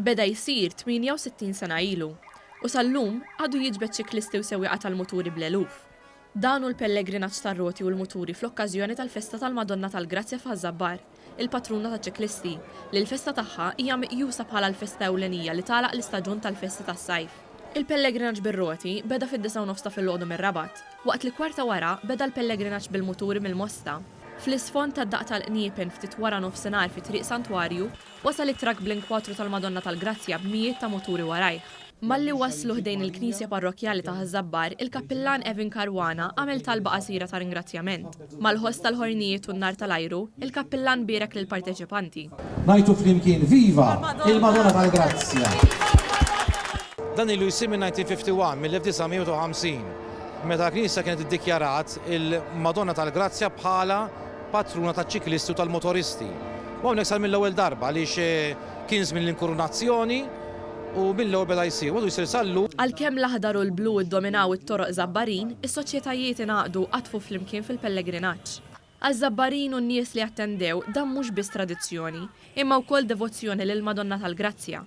Beda jsir 68 sena ilu u sal-lum għadu jiġbed ċiklisti u sewwieqa tal-muturi bl-eluf. Dan hu l-pellegrinaġġ tar-roti u l-muturi fl-okkażjoni tal-Festa tal-Madonna tal-Grazzja f'Ħażabbar, il-patruna taċ-ċiklisti, li l-festa tagħha hija miqjusa bħala l-festa ewlenija li tagħlaq l-istaġun tal-festi tas-sajf. Il-pellegrinaġġ bir-roti beda fid-9 ta' filgħodu mir-Rabat, waqt li kwarta wara beda l-pellegrinaġġ bil-muturi mill-Mosta. Fl-isfond tad-daq tal-qniepen ftit wara nofsinhar fi triq Santwarju wasal it-trak bl-inkwatru tal-Madonna tal-Grazzja b'mijiet ta' muturi warajh. Malli waslu ħdejn il-Knisja Parrokjali ta' Ħażabbar, il-Kappillan Evin Karwana għamel talba qasira ta' ringrazzjament. Mal-ħoss tal-ħornijiet u n-nar tal-ajru, il-Kappillan bierek lill parteċipanti. Ngħidu flimkien viva il-Madonna tal-Grazzja! Dan ilu jsir minn 1951 mill-1950 meta l-Knisja kienet iddikjarat il-Madonna tal-Grazzja bħala patruna taċ-ċiklisti u tal-motoristi. U hawnhekk sar mill-ewwel darba għaliex kien żmien l-inkurunazzjoni u mill-ewwel beda jsir, u jsir sallu. Għalkemm l-aħdar u l-blu iddominaw it-toroq Żabbarin, is-soċjetajiet ingħaqdu qatfu flimkien fil-pellegrinaġġ. Għaż-Żabbarin u n-nies li attendew dan mhux biss tradizzjoni, imma wkoll devozzjoni lil Madonna tal-Grazzja.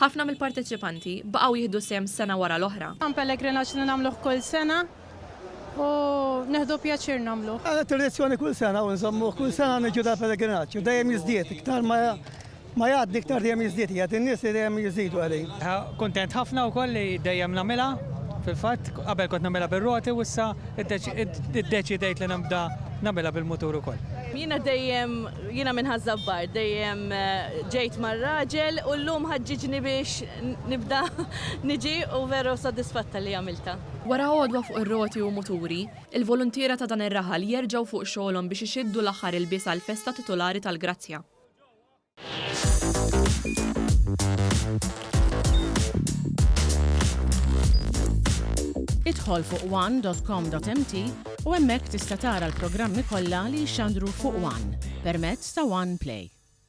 Ħafna mill-parteċipanti baqgħu jieħdu sehem sena wara l-oħra. Pellegrinaġġ li nagħmluh kull sena u neħdu pjaċir nagħmluh. Għandha tradizzjoni kull sena u nżommuh kull sena niġu tal-pellegrinaġġ u dejjem jiżdied iktar ma jgħaddi iktar dejjem jiżdied jgħid in-nies li dejjem jiżdiedu għalih. Kuntent ħafna wkoll li dejjem nagħmilha fil-fatt qabel kont nagħmilha bir-roti u issa iddeċidejt li nibda nagħmilha bil-mutur ukoll. Jiena minn Ħażabbar, dejjem ġejt mar-raġel u llum ħaġġiġni biex nibda niġi u veru sodisfatta li għamilta. Wara għodwa fuq ir-roti u muturi, il-volontiera ta' dan ir-raħal jerġgħu fuq xogħolhom biex ixiddu l-aħħar il-bies għall-festa titolari tal-Grazzja. Idħol fuq one.com.mt u hemmhekk tista' tara l-programmi kollha li jxandru fuq One permezz ta' One Play.